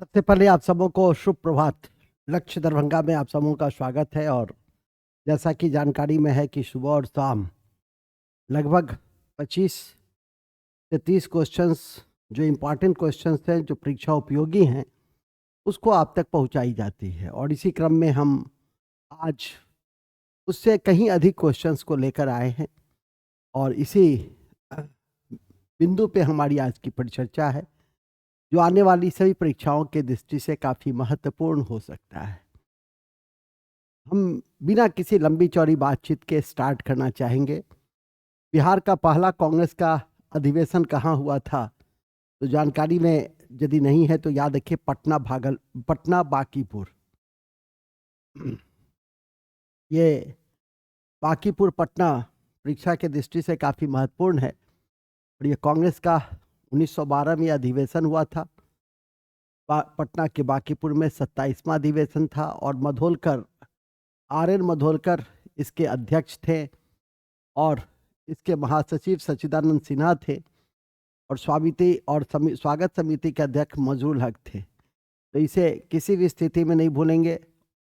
सबसे पहले आप सबों को शुभ प्रभात। लक्ष्य दरभंगा में आप सबों का स्वागत है। और जैसा कि जानकारी में है कि सुबह और शाम लगभग 25 से 30 क्वेश्चंस जो इम्पोर्टेंट क्वेश्चंस हैं, जो परीक्षा उपयोगी हैं, उसको आप तक पहुंचाई जाती है। और इसी क्रम में हम आज उससे कहीं अधिक क्वेश्चंस को लेकर आए हैं और इसी अ, बिंदु पे हमारी आज की परिचर्चा है, जो आने वाली सभी परीक्षाओं के दृष्टि से काफ़ी महत्वपूर्ण हो सकता है। हम बिना किसी लंबी चौड़ी बातचीत के स्टार्ट करना चाहेंगे। बिहार का पहला कांग्रेस का अधिवेशन कहाँ हुआ था? तो जानकारी में यदि नहीं है तो याद रखिए, पटना बांकीपुर। ये बांकीपुर पटना परीक्षा के दृष्टि से काफ़ी महत्वपूर्ण है। और ये कांग्रेस का 1912 में अधिवेशन हुआ था। पटना के बांकीपुर में 27वां अधिवेशन था और आर एन मधोलकर इसके अध्यक्ष थे और इसके महासचिव सच्चिदानंद सिन्हा थे और स्वागत समिति के अध्यक्ष मजरूल हक थे। तो इसे किसी भी स्थिति में नहीं भूलेंगे।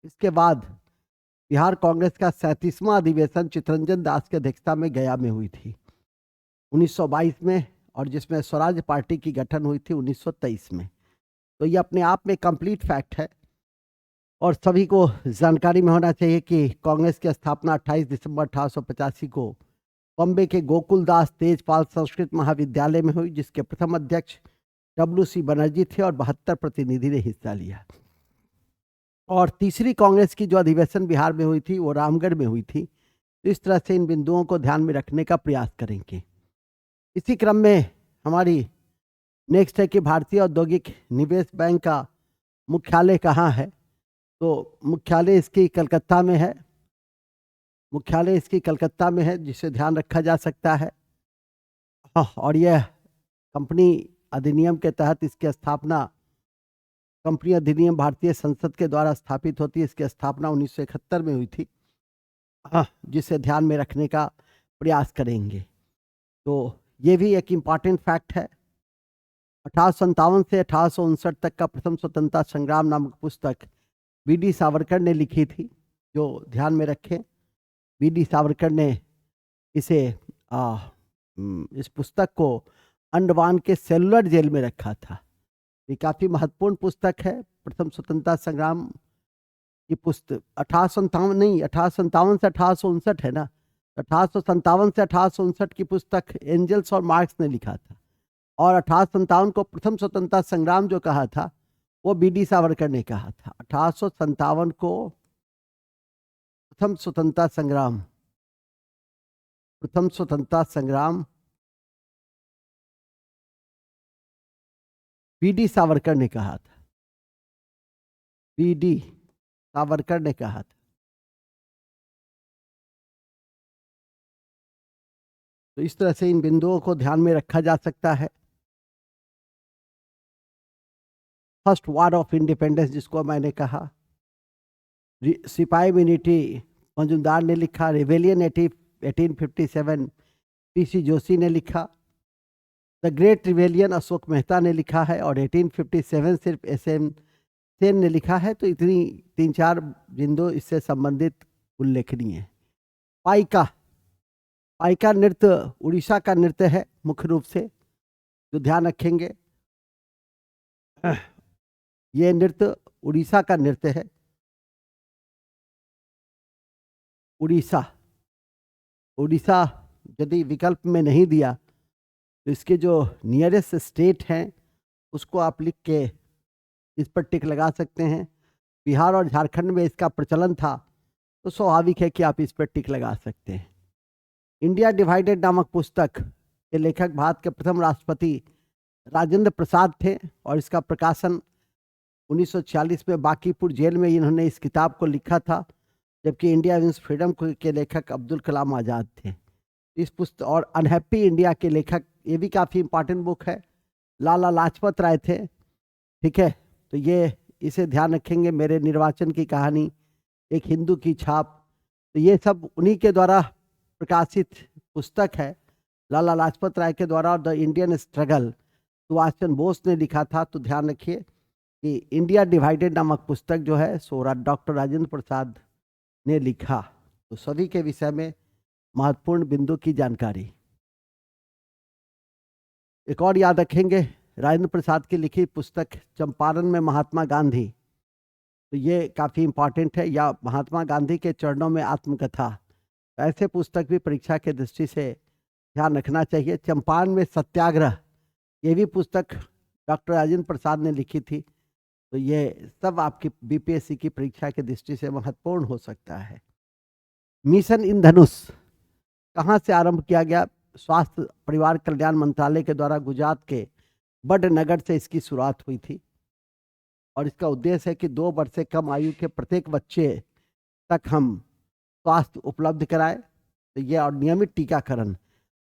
इसके बाद बिहार कांग्रेस का 37वां अधिवेशन चित्तरंजन दास की अध्यक्षता में गया में हुई थी 1922 में, और जिसमें स्वराज पार्टी की गठन हुई थी 1923 में। तो ये अपने आप में कंप्लीट फैक्ट है और सभी को जानकारी में होना चाहिए कि कांग्रेस की स्थापना 28 दिसंबर 1885 को बॉम्बे के गोकुलदास तेजपाल संस्कृत महाविद्यालय में हुई, जिसके प्रथम अध्यक्ष WC बनर्जी थे और 72 प्रतिनिधि ने हिस्सा लिया। और तीसरी कांग्रेस की जो अधिवेशन बिहार में हुई थी वो रामगढ़ में हुई थी। तो इस तरह से इन बिंदुओं को ध्यान में रखने का प्रयास करेंगे। इसी क्रम में हमारी नेक्स्ट है कि भारतीय औद्योगिक निवेश बैंक का मुख्यालय कहाँ है? तो मुख्यालय इसकी कलकत्ता में है, जिसे ध्यान रखा जा सकता है। और यह कंपनी अधिनियम के तहत इसकी स्थापना, कंपनी अधिनियम भारतीय संसद के द्वारा स्थापित होती है। इसकी स्थापना 1971 में हुई थी, जिसे ध्यान में रखने का प्रयास करेंगे। तो ये भी एक इम्पॉर्टेंट फैक्ट है। 1857 से 1859 तक का प्रथम स्वतंत्रता संग्राम नामक पुस्तक BD सावरकर ने लिखी थी, जो ध्यान में रखें। BD सावरकर ने इस पुस्तक को अंडमान के सेलुलर जेल में रखा था। ये काफ़ी महत्वपूर्ण पुस्तक है। प्रथम स्वतंत्रता संग्राम की पुस्तक 1857 से 1859 है ना। 1857 से 1859 की पुस्तक एंजल्स और मार्क्स ने लिखा था, और 1857 को प्रथम स्वतंत्रता संग्राम जो कहा था वो BD सावरकर ने कहा था। 1857 को प्रथम स्वतंत्रता संग्राम BD सावरकर ने कहा था। BD सावरकर ने कहा था। तो इस तरह से इन बिंदुओं को ध्यान में रखा जा सकता है। फर्स्ट वार ऑफ इंडिपेंडेंस जिसको मैंने कहा, सिपाही मिनिटी मजुमदार ने लिखा। रिवेलियन 1857 PC जोशी ने लिखा। The great rebellion Ashok Mehta ने लिखा है, और 1857 सिर्फ SM सेन ने लिखा है। तो इतनी 3-4 बिंदु इससे संबंधित उल्लेखनीय है। पाइका नृत्य उड़ीसा का नृत्य है मुख्य रूप से, जो ध्यान रखेंगे। ये नृत्य उड़ीसा का नृत्य है। उड़ीसा यदि विकल्प में नहीं दिया तो इसके जो नियरेस्ट स्टेट हैं उसको आप लिख के इस पर टिक लगा सकते हैं। बिहार और झारखंड में इसका प्रचलन था, तो स्वाभाविक है कि आप इस पर टिक लगा सकते हैं। इंडिया डिवाइडेड नामक पुस्तक के लेखक भारत के प्रथम राष्ट्रपति राजेंद्र प्रसाद थे, और इसका प्रकाशन 1946 में बांकीपुर जेल में इन्होंने इस किताब को लिखा था, जबकि इंडिया विंस फ्रीडम के लेखक अब्दुल कलाम आज़ाद थे। इस पुस्तक और अनहैप्पी इंडिया के लेखक, ये भी काफ़ी इंपॉर्टेंट बुक है, लाला लाजपत राय थे। ठीक है, तो ये इसे ध्यान रखेंगे। मेरे निर्वाचन की कहानी, एक हिंदू की छाप, तो ये सब उन्हीं के द्वारा प्रकाशित पुस्तक है, लाला लाजपत राय के द्वारा। और the Indian struggle Subhash Chandra Bose ने लिखा था, तो ध्यान रखिए। कि इंडिया डिवाइडेड नामक पुस्तक जो है सो डॉक्टर राजेंद्र प्रसाद ने लिखा। तो सदी के विषय में महत्वपूर्ण बिंदु की जानकारी। एक और याद रखेंगे, राजेंद्र प्रसाद की लिखी पुस्तक चंपारण में महात्मा गांधी, तो ये काफ़ी इम्पॉर्टेंट है, या महात्मा गांधी के चरणों में आत्मकथा। ऐसे पुस्तक भी परीक्षा के दृष्टि से ध्यान रखना चाहिए। चंपारण में सत्याग्रह, ये भी पुस्तक डॉक्टर राजेंद्र प्रसाद ने लिखी थी। तो ये सब आपकी बीपीएससी की परीक्षा की दृष्टि से महत्वपूर्ण हो सकता है। मिशन इंद्रधनुष कहाँ से आरंभ किया गया? स्वास्थ्य परिवार कल्याण मंत्रालय के द्वारा गुजरात के बड़नगर से इसकी शुरुआत हुई थी, और इसका उद्देश्य है कि 2 वर्ष से कम आयु के प्रत्येक बच्चे तक हम स्वास्थ्य उपलब्ध कराएं। तो ये और नियमित टीकाकरण,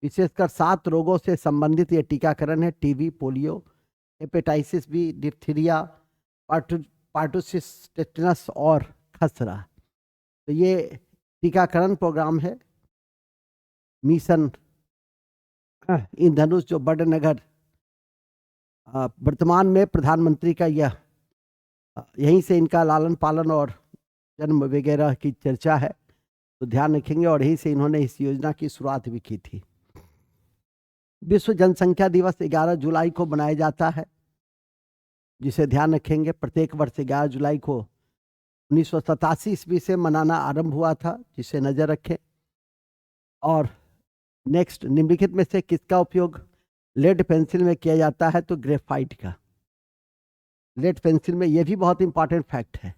विशेषकर 7 रोगों से संबंधित ये टीकाकरण है: TB, polio, hepatitis B, diphtheria, pertussis, tetanus और खसरा। तो ये टीकाकरण प्रोग्राम है मिशन इंद्रधनुष, जो बड़नगर वर्तमान में प्रधानमंत्री का यहीं से इनका लालन पालन और जन्म वगैरह की चर्चा है, तो ध्यान रखेंगे। और यहीं से इन्होंने इस योजना की शुरुआत भी की थी। विश्व जनसंख्या दिवस 11 जुलाई को मनाया जाता है, जिसे ध्यान रखेंगे। प्रत्येक वर्ष 11 जुलाई को 1987 ईस्वी से मनाना आरंभ हुआ था, जिसे नजर रखें। और नेक्स्ट, निम्नलिखित में से किसका उपयोग लेड पेंसिल में किया जाता है? तो ग्रेफाइट का। लेड पेंसिल में, यह भी बहुत इंपॉर्टेंट फैक्ट है,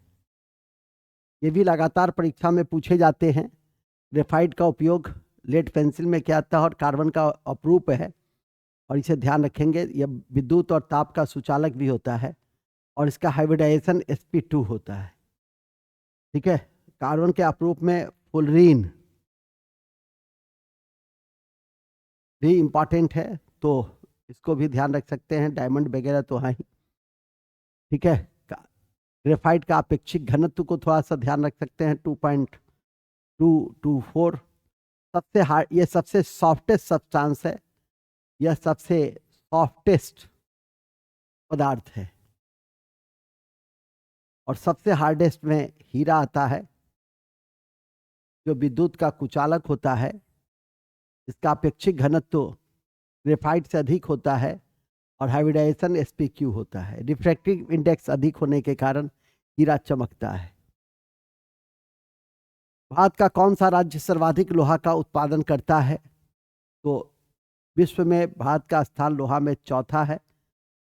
ये भी लगातार परीक्षा में पूछे जाते हैं। ग्रेफाइट का उपयोग लेड पेंसिल में किया जाता है और कार्बन का अपरूप है, और इसे ध्यान रखेंगे। यह विद्युत और ताप का सुचालक भी होता है, और इसका हाइब्रिडाइजेशन sp2 होता है। ठीक है, कार्बन के अपरूप में फुलरीन भी इंपॉर्टेंट है, तो इसको भी ध्यान रख सकते हैं। डायमंड वगैरह तो हाँ ही। ठीक है, ग्रेफाइट का अपेक्षिक घनत्व को थोड़ा सा ध्यान रख सकते हैं, 2.224। सबसे हार्ड, ये सबसे सॉफ्टेस्ट सब्सटेंस है, यह सबसे सॉफ्टेस्ट पदार्थ है। और सबसे हार्डेस्ट में हीरा आता है, जो विद्युत का कुचालक होता है। इसका अपेक्षिक घनत्व ग्रेफाइट से अधिक होता है, और हाइब्रिडाइजेशन sp2 होता है। रिफ्रैक्टिव इंडेक्स अधिक होने के कारण हीरा चमकता है। भारत का कौन सा राज्य सर्वाधिक लोहा का उत्पादन करता है? तो विश्व में भारत का स्थान लोहा में चौथा है,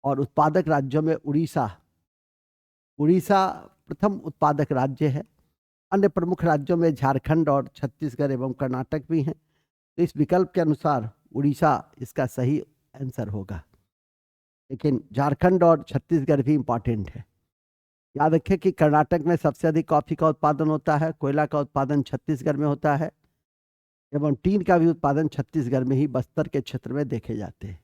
और उत्पादक राज्यों में उड़ीसा प्रथम उत्पादक राज्य है। अन्य प्रमुख राज्यों में झारखंड और छत्तीसगढ़ एवं कर्नाटक भी हैं। तो इस विकल्प के अनुसार उड़ीसा इसका सही आंसर होगा, लेकिन झारखंड और छत्तीसगढ़ भी इंपॉर्टेंट है। याद रखें कि कर्नाटक में सबसे अधिक कॉफी का उत्पादन होता है, कोयला का उत्पादन छत्तीसगढ़ में होता है, एवं टीन का भी उत्पादन छत्तीसगढ़ में ही बस्तर के क्षेत्र में देखे जाते हैं।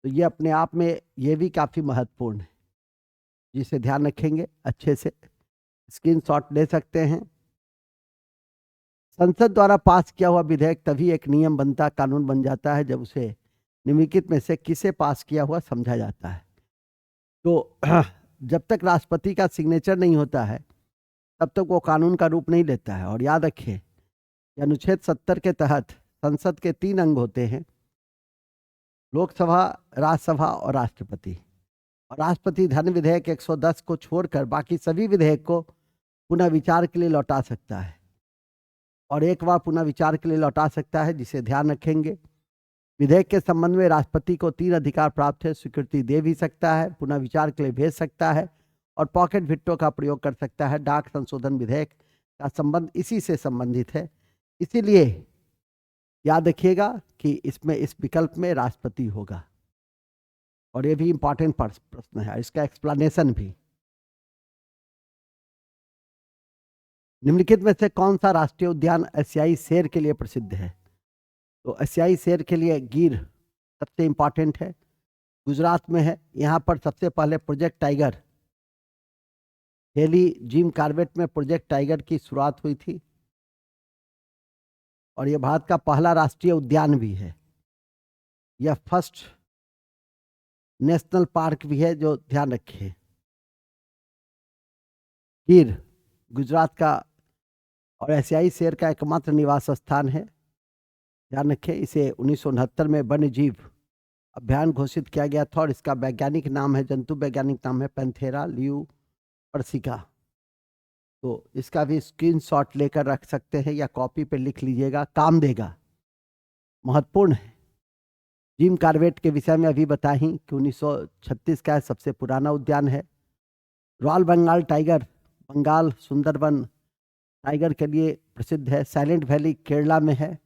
तो ये अपने आप में ये भी काफ़ी महत्वपूर्ण है, जिसे ध्यान रखेंगे। अच्छे से स्क्रीनशॉट ले सकते हैं। संसद द्वारा पास किया हुआ विधेयक तभी एक नियम बनता, कानून बन जाता है, जब उसे निम्नलिखित में से किसे पास किया हुआ समझा जाता है। तो जब तक राष्ट्रपति का सिग्नेचर नहीं होता है, तब तक वो कानून का रूप नहीं लेता है। और याद रखें, अनुच्छेद 70 के तहत संसद के 3 अंग होते हैं: लोकसभा, राज्यसभा और राष्ट्रपति। और राष्ट्रपति धन विधेयक 110 को छोड़कर बाकी सभी विधेयक को पुनः विचार के लिए लौटा सकता है, और एक बार पुनः विचार के लिए लौटा सकता है, जिसे ध्यान रखेंगे। विधेयक के संबंध में राष्ट्रपति को 3 अधिकार प्राप्त है: स्वीकृति दे भी सकता है, पुनः विचार के लिए भेज सकता है, और पॉकेट विट्टो का प्रयोग कर सकता है। डाक संशोधन विधेयक का संबंध इसी से संबंधित है, इसीलिए याद रखिएगा कि इसमें इस विकल्प में राष्ट्रपति होगा। और ये भी इंपॉर्टेंट प्रश्न है, इसका एक्सप्लेनेशन भी। निम्नलिखित में से कौन सा राष्ट्रीय उद्यान एशियाई शेर के लिए प्रसिद्ध है? तो एशियाई शेर के लिए गिर सबसे इंपॉर्टेंट है, गुजरात में है। यहाँ पर सबसे पहले project tiger, Hailey Jim Corbett में प्रोजेक्ट टाइगर की शुरुआत हुई थी, और यह भारत का पहला राष्ट्रीय उद्यान भी है। यह फर्स्ट नेशनल पार्क भी है, जो ध्यान रखिए। गिर गुजरात का और एशियाई शेर का एकमात्र निवास स्थान है। ध्यान रखें, इसे 1969 में वन्य जीव अभियान घोषित किया गया था और इसका वैज्ञानिक नाम है, जंतु वैज्ञानिक नाम है पैंथेरा ल्यू पर्सिका। तो इसका भी स्क्रीनशॉट लेकर रख सकते हैं या कॉपी पे लिख लीजिएगा, काम देगा, महत्वपूर्ण है। जिम कार्बेट के विषय में अभी बताएं कि 1936 का सबसे पुराना उद्यान है। Royal Bengal tiger Bengal Sundarban tiger के लिए प्रसिद्ध है। साइलेंट वैली केरला में है।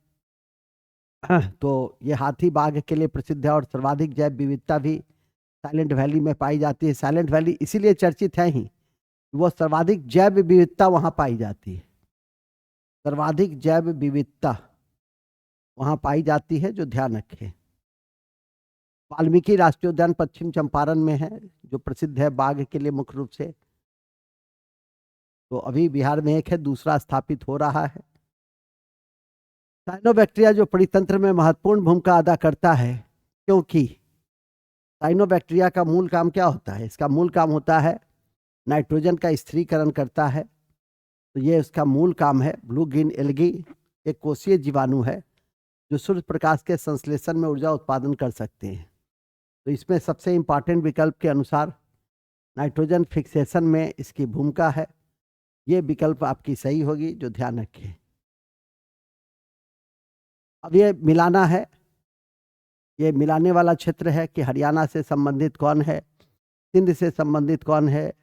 तो ये हाथी बाघ के लिए प्रसिद्ध है और सर्वाधिक जैव विविधता भी साइलेंट वैली में पाई जाती है। साइलेंट वैली इसीलिए चर्चित है ही, वो सर्वाधिक जैव विविधता वहां पाई जाती है। सर्वाधिक जैव विविधता वहां पाई जाती है, जो ध्यान रखें। वाल्मीकि राष्ट्रीय उद्यान पश्चिम चंपारण में है, जो प्रसिद्ध है बाघ के लिए मुख्य रूप से। तो अभी बिहार में एक है, दूसरा स्थापित हो रहा है। साइनोबैक्टीरिया जो परितंत्र में महत्वपूर्ण भूमिका अदा करता है, क्योंकि साइनोबैक्टीरिया का मूल काम क्या होता है? इसका मूल काम होता है नाइट्रोजन का स्थिरीकरण करता है। तो ये उसका मूल काम है। ब्लू ग्रीन एल्गी एक कोशीय जीवाणु है जो सूर्य प्रकाश के संश्लेषण में ऊर्जा उत्पादन कर सकते हैं। तो इसमें सबसे इंपॉर्टेंट विकल्प के अनुसार नाइट्रोजन फिक्सेशन में इसकी भूमिका है। ये विकल्प आपकी सही होगी, जो ध्यान रखें। अब ये मिलाना है, ये मिलाने वाला क्षेत्र है कि हरियाणा से संबंधित कौन है, सिंध से संबंधित कौन है,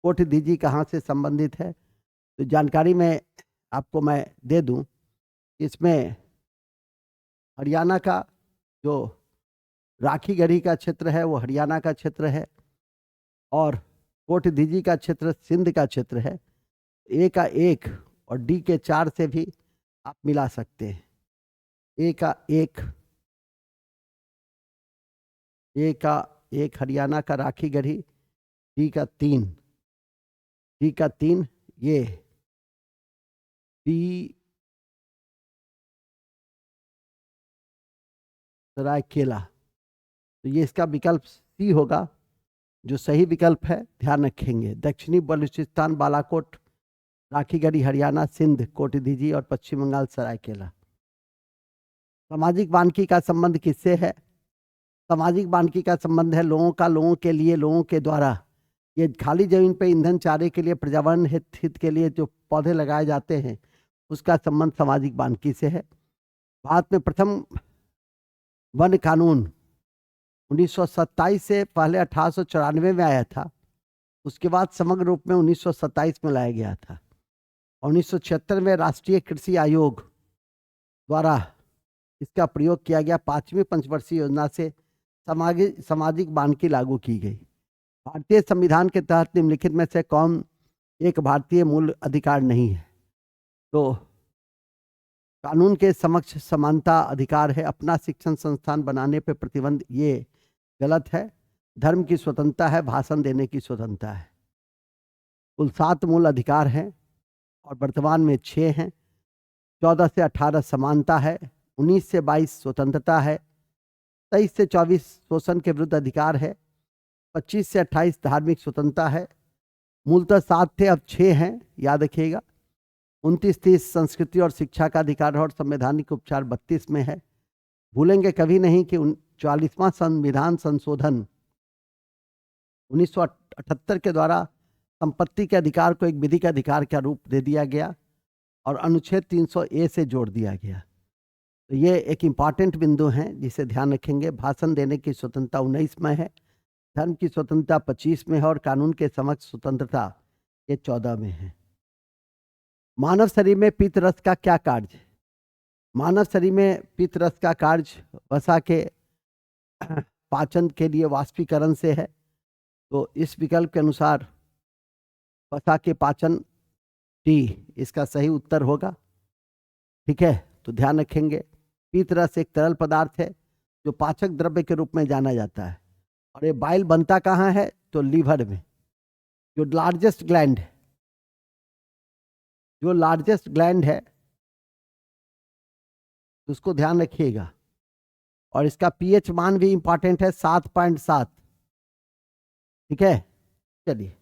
कोट दीजी कहाँ से संबंधित है। तो जानकारी में आपको मैं दे दूं, इसमें हरियाणा का जो राखी गढ़ी का क्षेत्र है वो हरियाणा का क्षेत्र है और कोट दीजी का क्षेत्र सिंध का क्षेत्र है। ए का 1 और डी के 4 से भी आप मिला सकते हैं। ए का 1 हरियाणा का राखी गढ़ी, डी का 3 ये डी सरायकेला। तो ये इसका विकल्प सी होगा, जो सही विकल्प है, ध्यान रखेंगे। दक्षिणी बलूचिस्तान बालाकोट, राखी गढ़ी हरियाणा, सिंध कोटदीजी और पश्चिम बंगाल सरायकेला। सामाजिक मानकी का संबंध किससे है? सामाजिक मानकी का संबंध है लोगों का, लोगों के लिए, लोगों के द्वारा। ये खाली जमीन पे ईंधन चारे के लिए, पर्यावरण हित के लिए जो पौधे लगाए जाते हैं, उसका संबंध सामाजिक मानकी से है। भारत में प्रथम वन कानून 1927 से पहले 1894 में आया था। उसके बाद समग्र रूप में 1927 में लाया गया था। 1976 में राष्ट्रीय कृषि आयोग द्वारा इसका प्रयोग किया गया। 5वीं पंचवर्षीय योजना से सामाजिक मानकी लागू की गई। भारतीय संविधान के तहत निम्नलिखित में से कौन एक भारतीय मूल अधिकार नहीं है? तो कानून के समक्ष समानता अधिकार है। अपना शिक्षण संस्थान बनाने पर प्रतिबंध, ये गलत है। धर्म की स्वतंत्रता है, भाषण देने की स्वतंत्रता है। कुल 7 मूल अधिकार हैं और वर्तमान में 6 हैं। 14 से 18 समानता है, 19 से 22 स्वतंत्रता है, 23 से 24 शोषण के विरुद्ध अधिकार है, 25 से 28 धार्मिक स्वतंत्रता है। मूलतः 7 थे, अब 6 हैं, याद रखिएगा। 29-30 संस्कृति और शिक्षा का अधिकार है और संवैधानिक उपचार 32 में है। भूलेंगे कभी नहीं कि 44वां संविधान संशोधन 1978 के द्वारा संपत्ति के अधिकार को एक विधिक अधिकार का रूप दे दिया गया और अनुच्छेद 300A से जोड़ दिया गया। तो ये एक इम्पॉर्टेंट बिंदु है जिसे ध्यान रखेंगे। भाषण देने की स्वतंत्रता 19 में है, धर्म की स्वतंत्रता 25 में है और कानून के समक्ष स्वतंत्रता ये 14 में है। मानव शरीर में पित्त रस का क्या कार्य? मानव शरीर में पित्त रस का कार्य वसा के पाचन के लिए वाष्पीकरण से है। तो इस विकल्प के अनुसार वसा के पाचन टी इसका सही उत्तर होगा। ठीक है, तो ध्यान रखेंगे। पित्त रस एक तरल पदार्थ है जो पाचक द्रव्य के रूप में जाना जाता है और ये बाइल बनता कहाँ है? तो लीवर में, जो लार्जेस्ट ग्लैंड है, जो लार्जेस्ट ग्लैंड है उसको ध्यान रखिएगा। और इसका पीएच मान भी इंपॉर्टेंट है, 7.7। ठीक है, चलिए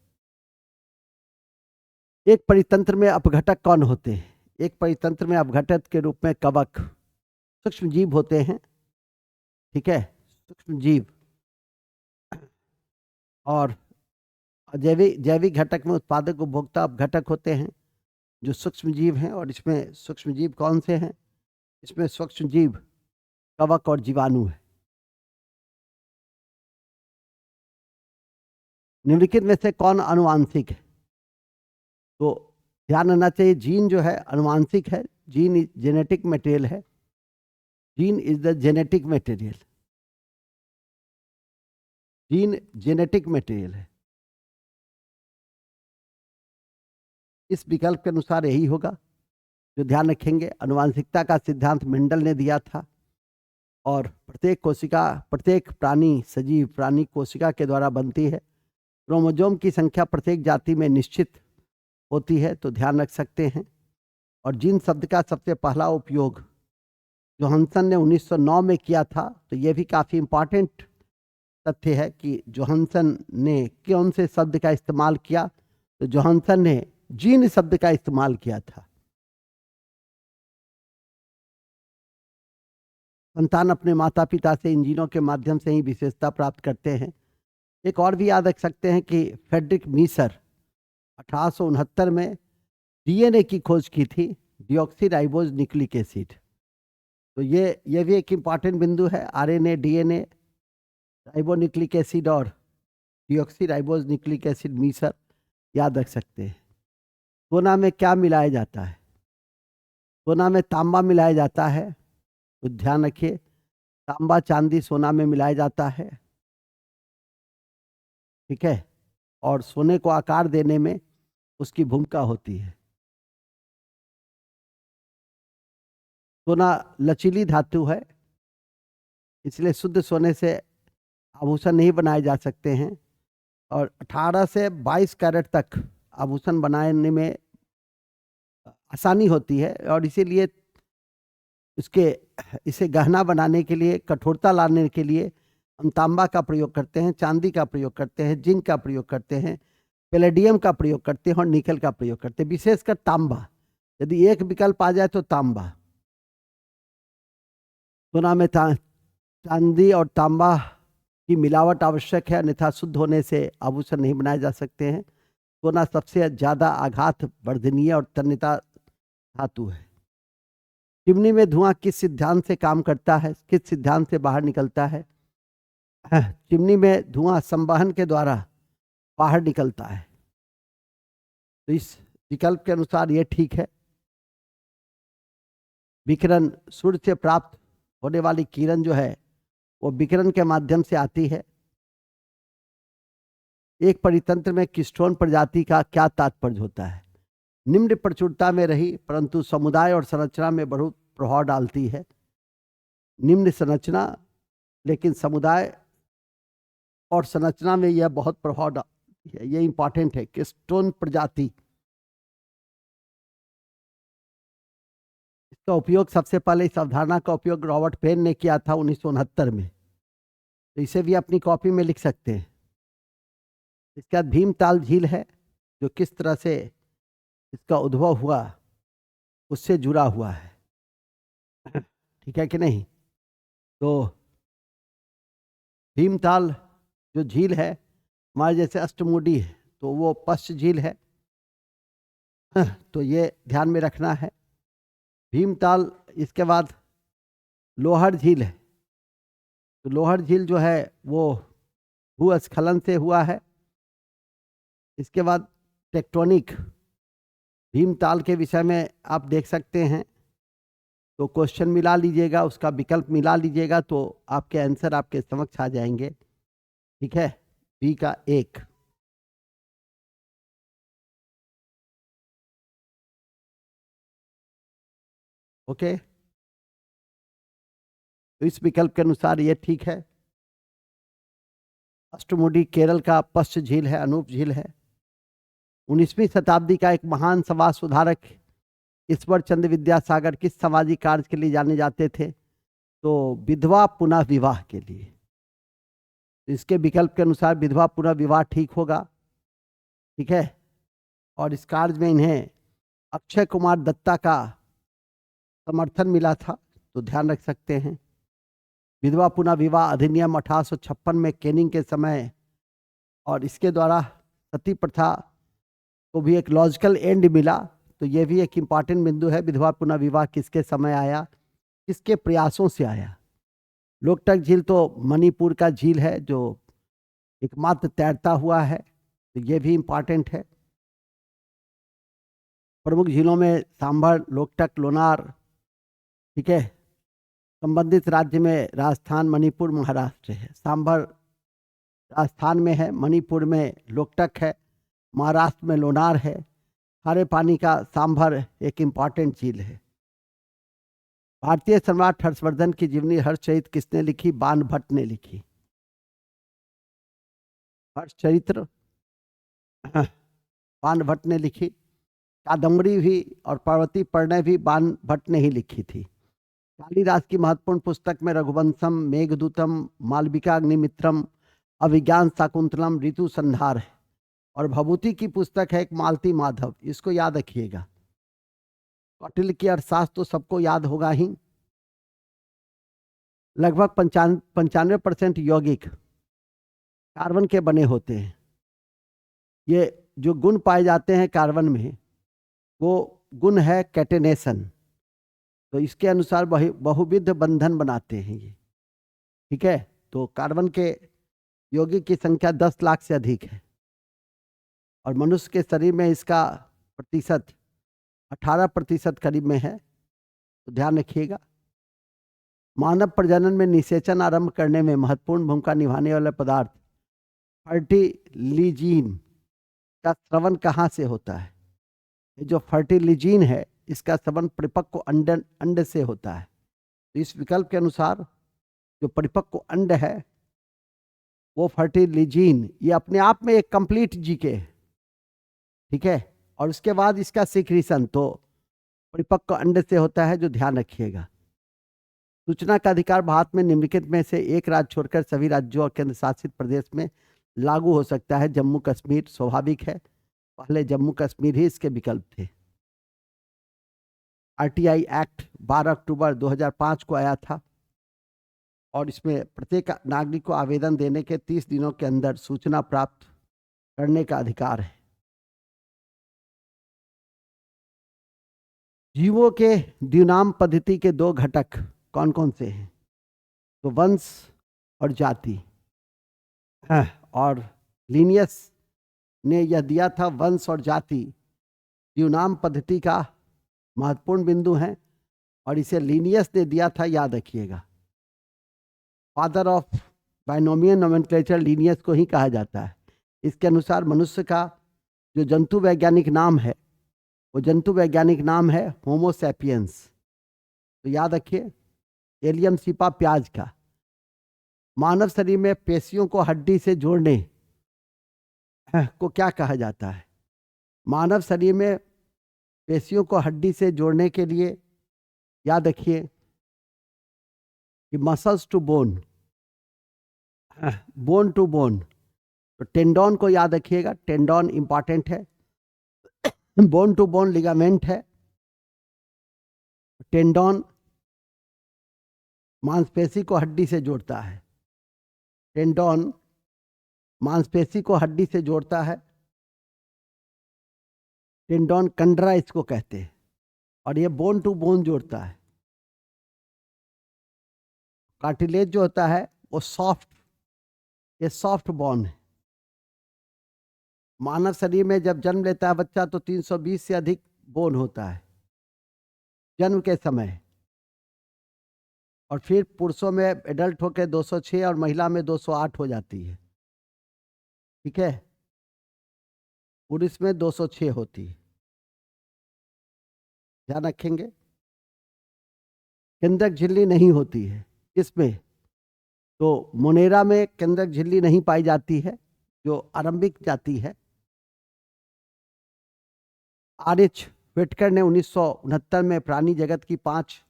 एक परितंत्र में अपघटक कौन होते हैं? एक परितंत्र में अपघटक के रूप में कवक, सूक्ष्म जीव होते हैं। ठीक है, सूक्ष्म जीव। और जैविक घटक में उत्पादक उपभोक्ता अपघटक होते हैं जो सूक्ष्म जीव हैं। और इसमें सूक्ष्म जीव कौन से हैं? इसमें सूक्ष्म जीव कवक और जीवाणु है। निम्नलिखित में से कौन आनुवांशिक है? तो ध्यान रखना चाहिए, जीन जो है आनुवांशिक है। जीन इज जेनेटिक मटेरियल है। Gene is the genetic material. Gene genetic material है। इस विकल्प के अनुसार यही होगा जो ध्यान रखेंगे। आनुवांशिकता का सिद्धांत मेंडल ने दिया था और प्रत्येक कोशिका, प्रत्येक प्राणी, सजीव प्राणी कोशिका के द्वारा बनती है। क्रोमोजोम की संख्या प्रत्येक जाति में निश्चित होती है, तो ध्यान रख सकते हैं। और जीन शब्द का सबसे पहला उपयोग जोहानसन ने 1909 में किया था। तो यह भी काफ़ी इम्पॉर्टेंट तथ्य है कि जोहानसन ने कौन से शब्द का इस्तेमाल किया। तो जोहानसन ने जीन शब्द का इस्तेमाल किया था। संतान अपने माता पिता से इन जीनों के माध्यम से ही विशेषता प्राप्त करते हैं। एक और भी याद रख सकते हैं कि फ्रेडरिक मीसर 1869 में डीएनए की खोज की थी, डिऑक्सीराइबोज न्यूक्लिक एसिड। तो ये भी एक इम्पॉर्टेंट बिंदु है। आरएनए, डीएनए, राइबोन्यूक्लिक एसिड और डिऑक्सीराइबोज न्यूक्लिक एसिड मीसर याद रख सकते हैं। सोना में क्या मिलाया जाता है? सोना में तांबा मिलाया जाता है। तो ध्यान रखिए, तांबा, चांदी सोना में मिलाया जाता है। ठीक है, और सोने को आकार देने में उसकी भूमिका होती है। सोना लचीली धातु है, इसलिए शुद्ध सोने से आभूषण नहीं बनाए जा सकते हैं। और 18 से 22 कैरेट तक आभूषण बनाने में आसानी होती है और इसीलिए इसे गहना बनाने के लिए, कठोरता लाने के लिए हम तांबा का प्रयोग करते हैं, चांदी का प्रयोग करते हैं, जिंक का प्रयोग करते हैं, पैलेडियम का प्रयोग करते हैं और निकल का प्रयोग करते हैं। विशेषकर तांबा, यदि एक विकल्प आ जाए तो तांबा। सोना में चांदी और तांबा की मिलावट आवश्यक है, अन्यथा शुद्ध होने से आभूषण नहीं बनाए जा सकते हैं। सोना सबसे ज़्यादा आघात वर्धनीय और तन्यता धातु है। चिमनी में धुआं किस सिद्धांत से काम करता है, किस सिद्धांत से बाहर निकलता है? चिमनी में धुआं संवहन के द्वारा बाहर निकलता है। तो इस विकल्प के अनुसार ये ठीक है। विकिरण, सूर्य से प्राप्त होने वाली किरण जो है वो विकिरण के माध्यम से आती है। एक परितंत्र में किस्टोन प्रजाति का क्या तात्पर्य होता है? निम्न प्रचुरता में रही परंतु समुदाय और संरचना में बहुत प्रभाव डालती है। निम्न संरचना, लेकिन समुदाय और संरचना में यह बहुत प्रभाव डालती है। यह इंपॉर्टेंट है। किस्टोन प्रजाति, इसका उपयोग सबसे पहले, इस अवधारणा का उपयोग रॉबर्ट पेन ने किया था 1969 में। तो इसे भी अपनी कॉपी में लिख सकते हैं। इसके बाद भीमताल झील है जो किस तरह से इसका उद्भव हुआ उससे जुड़ा हुआ है। ठीक है कि नहीं? तो भीमताल जो झील है हमारे जैसे अष्टमुडी है, तो वो पश्च झील है। तो ये ध्यान में रखना है। भीमताल, इसके बाद लोहर झील है। तो लोहर झील जो है वो भूस्खलन से हुआ है। इसके बाद टेक्टोनिक, भीमताल के विषय में आप देख सकते हैं। तो क्वेश्चन मिला लीजिएगा, उसका विकल्प मिला लीजिएगा तो आपके आंसर आपके समक्ष आ जाएंगे। ठीक है, बी का 1। ओके, तो इस विकल्प के अनुसार ये ठीक है। अष्टमुडी केरल का पश्च झील है, अनूप झील है। 19वीं शताब्दी का एक महान समाज सुधारक ईश्वर चंद्र विद्यासागर किस सामाजिक कार्य के लिए जाने जाते थे? तो विधवा पुनः विवाह के लिए। इसके विकल्प के अनुसार विधवा पुनः विवाह ठीक होगा। ठीक है, और इस कार्य में इन्हें अक्षय कुमार दत्ता का समर्थन मिला था, तो ध्यान रख सकते हैं। विधवा पुनः विवाह अधिनियम 1856 में कैनिंग के समय, और इसके द्वारा सती प्रथा को भी एक लॉजिकल एंड मिला, तो ये भी एक इम्पॉर्टेंट बिंदु है। विधवा पुनः विवाह किसके समय आया, किसके प्रयासों से आया। लोकटक झील तो मणिपुर का झील है जो एकमात्र तैरता हुआ है, तो ये भी इम्पॉर्टेंट है। प्रमुख झीलों में सांभर, लोकटक, लोनार, ठीक है। संबंधित राज्य में राजस्थान, मणिपुर, महाराष्ट्र है। सांभर राजस्थान में है, मणिपुर में लोकटक है, महाराष्ट्र में लोनार है। खारे पानी का सांभर एक इम्पॉर्टेंट झील है। भारतीय सम्राट हर्षवर्धन की जीवनी हर्षचरित किसने लिखी? बाण भट्ट ने लिखी। हर्षचरित्र बाण भट्ट ने लिखी। कादम्बरी भी और पार्वती परिणय भी बाण भट्ट ने ही लिखी थी। कालिदास की महत्वपूर्ण पुस्तक में रघुवंशम, मेघदूतम, मालविका अग्निमित्रम, अभिज्ञान शाकुंतलम, ऋतु संहार है। और भभूति की पुस्तक है एक मालती माधव, इसको याद रखिएगा। कौटिल्य की अर्थशास्त्र तो सबको याद होगा ही। लगभग 95% यौगिक कार्बन के बने होते हैं। ये जो गुण पाए जाते हैं कार्बन में, वो गुण है कैटेनेशन, तो इसके अनुसार बहुविध बंधन बनाते हैं ये, ठीक है। तो कार्बन के यौगिक की संख्या 10 लाख से अधिक है, और मनुष्य के शरीर में इसका प्रतिशत 18% करीब में है, तो ध्यान रखिएगा। मानव प्रजनन में निषेचन आरंभ करने में महत्वपूर्ण भूमिका निभाने वाला पदार्थ फर्टिलिजीन का स्रवण कहाँ से होता है? ये जो फर्टिलिजीन है, इसका स्रवण परिपक्व अंड से होता है। तो इस विकल्प के अनुसार जो परिपक्व अंड है वो फर्टिलिजीन, ये अपने आप में एक कंप्लीट जीके है, ठीक है। और उसके बाद इसका सिक्रीशन तो परिपक्व अंड से होता है, जो ध्यान रखिएगा। सूचना का अधिकार भारत में निम्नलिखित में से एक राज्य छोड़कर सभी राज्यों और केंद्र शासित प्रदेश में लागू हो सकता है। जम्मू कश्मीर, स्वाभाविक है, पहले जम्मू कश्मीर ही इसके विकल्प थे। आरटीआई एक्ट 12 अक्टूबर 2005 को आया था, और इसमें प्रत्येक नागरिक को आवेदन देने के 30 दिनों के अंदर सूचना प्राप्त करने का अधिकार है। जीवों के द्विनाम पद्धति के 2 घटक कौन कौन से हैं? तो वंश और जाति। और लिनियस ने यह दिया था, वंश और जाति द्विनाम पद्धति का महत्वपूर्ण बिंदु है, और इसे लिनियस ने दिया था, याद रखिएगा। Father of binomial nomenclature Linnaeus को ही कहा जाता है। इसके अनुसार मनुष्य का जो जंतु वैज्ञानिक नाम है, वो जंतु वैज्ञानिक नाम है होमो सैपियंस, तो याद रखिए। एलियम सीपा प्याज का। मानव शरीर में पेशियों को हड्डी से जोड़ने को क्या कहा जाता है? मानव शरीर में पेशियों को हड्डी से जोड़ने के लिए याद रखिए कि muscles to bone, bone to bone. तो टेंडन को याद रखिएगा, टेंडन इंपॉर्टेंट है। बोन टू बोन लिगामेंट है। टेंडन मांसपेशी को हड्डी से जोड़ता है। टेंडन मांसपेशी को हड्डी से जोड़ता है। टेंडन कंडरा इसको कहते हैं, और ये बोन टू बोन जोड़ता है। कार्टिलेज जो होता है वो सॉफ्ट, ये सॉफ्ट बोन है। मानव शरीर में जब जन्म लेता है बच्चा तो 320 से अधिक बोन होता है जन्म के समय, और फिर पुरुषों में एडल्ट होकर 206 और महिला में 208 हो जाती है, ठीक है। पुरुष में 206 होती है, ध्यान रखेंगे। केंद्रक झिल्ली नहीं होती है इसमें, तो मोनेरा में केंद्रक झिल्ली नहीं पाई जाती है, जो आरंभिक जाति है। आर.एच. वेटकर ने 1969 में प्राणी जगत की 5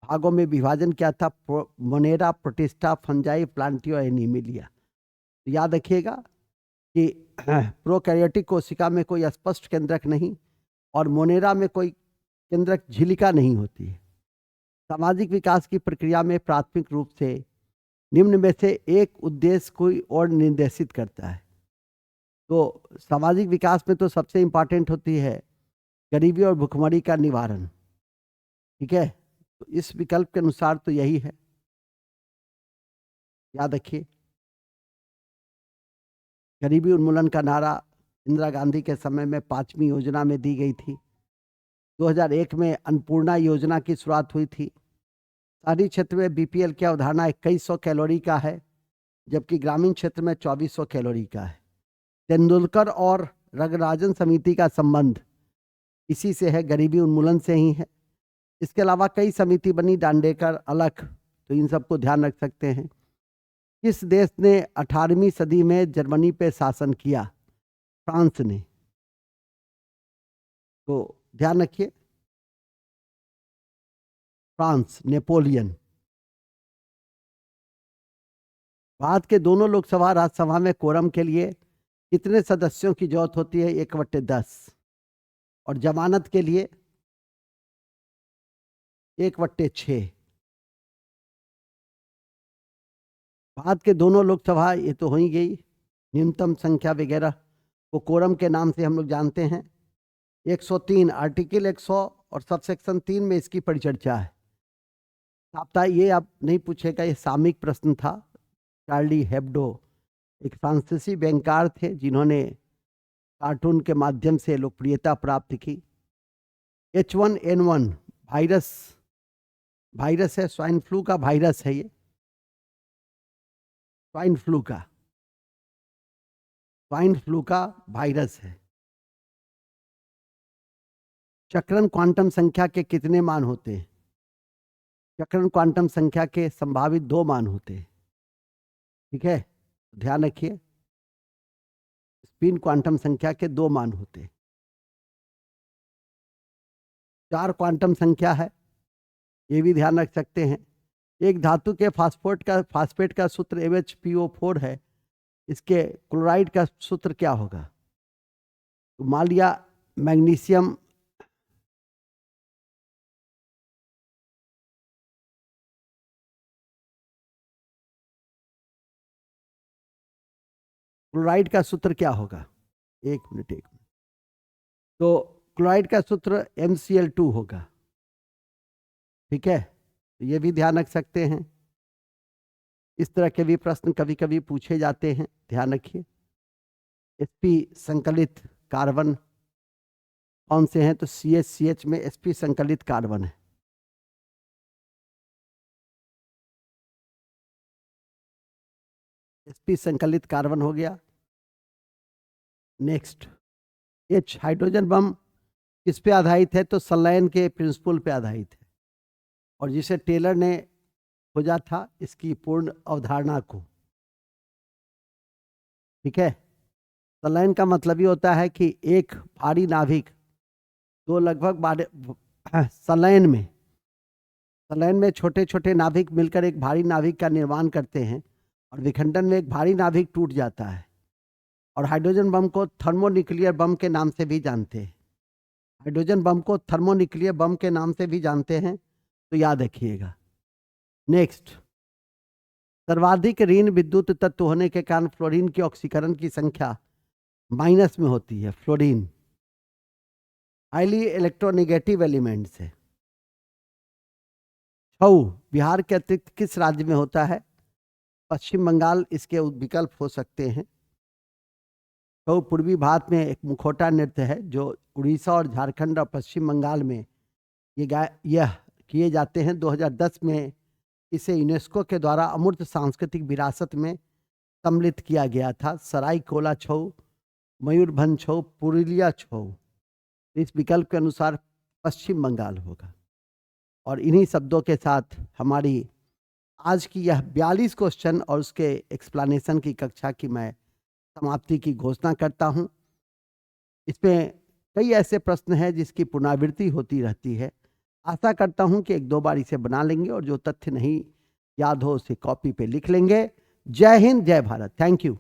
भागों में विभाजन किया था, मोनेरा, प्रोटिस्टा, फंजाई, प्लांटियो, एनिमिलिया। तो याद रखिएगा कि प्रोकैरियोटिक कोशिका में कोई स्पष्ट केंद्रक नहीं और मोनेरा में कोई केंद्रक झिलिका नहीं होती है। सामाजिक विकास की प्रक्रिया में प्राथमिक रूप से निम्न में से एक उद्देश्य कोई और निर्देशित करता है। तो सामाजिक विकास में तो सबसे इम्पॉर्टेंट होती है गरीबी और भुखमरी का निवारण। ठीक है, तो इस विकल्प के अनुसार तो यही है, याद रखिए। गरीबी उन्मूलन का नारा इंदिरा गांधी के समय में 5वीं योजना में दी गई थी। 2001 में अन्नपूर्णा योजना की शुरुआत हुई थी। शहरी क्षेत्र में बीपीएल की अवधारणा 2100 कैलोरी का है, जबकि ग्रामीण क्षेत्र में 2400 कैलोरी का है। तेंदुलकर और रंगराजन समिति का संबंध इसी से है, गरीबी उन्मूलन से ही है। इसके अलावा कई समिति बनी, दांडेकर, अलख, तो इन सबको ध्यान रख सकते हैं। किस देश ने 18वीं सदी में जर्मनी पे शासन किया? फ्रांस ने। तो ध्यान रखिए, फ्रांस, नेपोलियन। भारत के दोनों लोकसभा राज्यसभा में कोरम के लिए कितने सदस्यों की जरूरत होती है? 1/10। और जमानत के लिए 1/6। भारत के दोनों लोकसभा, ये तो हो ही गई, न्यूनतम संख्या वगैरह को कोरम के नाम से हम लोग जानते हैं। 103, आर्टिकल 100 और सबसेक्शन 3 में इसकी परिचर्चा है। साप्ताह ये आप नहीं पूछेगा, ये सामयिक प्रश्न था। चार्ली हेब्डो एक फ्रांसीसी बैंकर थे जिन्होंने कार्टून के माध्यम से लोकप्रियता प्राप्त की। H1N1 वायरस है, स्वाइन फ्लू का वायरस है ये, स्वाइन फ्लू का वायरस है। चक्रण क्वांटम संख्या के कितने मान होते हैं? चक्रण क्वांटम संख्या के संभावित 2 मान होते हैं। ठीक है, ध्यान रखिए, स्पिन क्वांटम संख्या के 2 मान होते हैं। 4 क्वांटम संख्या है, ये भी ध्यान रख सकते हैं। एक धातु के फास्फेट का सूत्र MHPO4 है, इसके क्लोराइड का सूत्र क्या होगा? तो मान लिया मैग्नीशियम क्लोराइड का सूत्र क्या होगा? एक मिनट। तो क्लोराइड का सूत्र MCl2 होगा। ठीक है, तो ये भी ध्यान रख सकते हैं। इस तरह के भी प्रश्न कभी कभी पूछे जाते हैं, ध्यान रखिए। sp संकलित कार्बन कौन से हैं? तो CH में sp संकलित कार्बन है। sp संकलित कार्बन हो गया। नेक्स्ट, H हाइड्रोजन बम किस पे आधारित है? तो संलयन के प्रिंसिपल पे आधारित है, और जिसे टेलर ने खोजा था इसकी पूर्ण अवधारणा को। ठीक है, संलयन का मतलब ये होता है कि एक भारी नाभिक दो लगभग संलयन में छोटे छोटे नाभिक मिलकर एक भारी नाभिक का निर्माण करते हैं, और विखंडन में एक भारी नाभिक टूट जाता है। और हाइड्रोजन बम को थर्मोन्यूक्लियर बम के नाम से भी जानते हैं। हाइड्रोजन बम को थर्मोन्यूक्लियर बम के नाम से भी जानते हैं, तो याद रखिएगा। नेक्स्ट, सर्वाधिक ऋण विद्युत तत्व होने के कारण फ्लोरीन के ऑक्सीकरण की संख्या माइनस में होती है। फ्लोरीन हाईली इलेक्ट्रोनेगेटिव एलिमेंट्स है। छऊ बिहार के अतिरिक्त किस राज्य में होता है? पश्चिम बंगाल इसके विकल्प हो सकते हैं। छऊ पूर्वी भारत में एक मुखौटा नृत्य है जो उड़ीसा और झारखंड और पश्चिम बंगाल में यह किए जाते हैं। 2010 में इसे यूनेस्को के द्वारा अमूर्त सांस्कृतिक विरासत में सम्मिलित किया गया था। सरायकोला छऊ, मयूरभंज छऊ, पुरुलिया छऊ। इस विकल्प के अनुसार पश्चिम बंगाल होगा। और इन्हीं शब्दों के साथ हमारी आज की यह 42 क्वेश्चन और उसके एक्सप्लेनेशन की कक्षा की मैं समाप्ति की घोषणा करता हूं। इसमें कई ऐसे प्रश्न हैं जिसकी पुनरावृत्ति होती रहती है। आशा करता हूं कि 1-2 बार इसे बना लेंगे और जो तथ्य नहीं याद हो उसे कॉपी पे लिख लेंगे। जय हिंद, जय भारत। Thank you.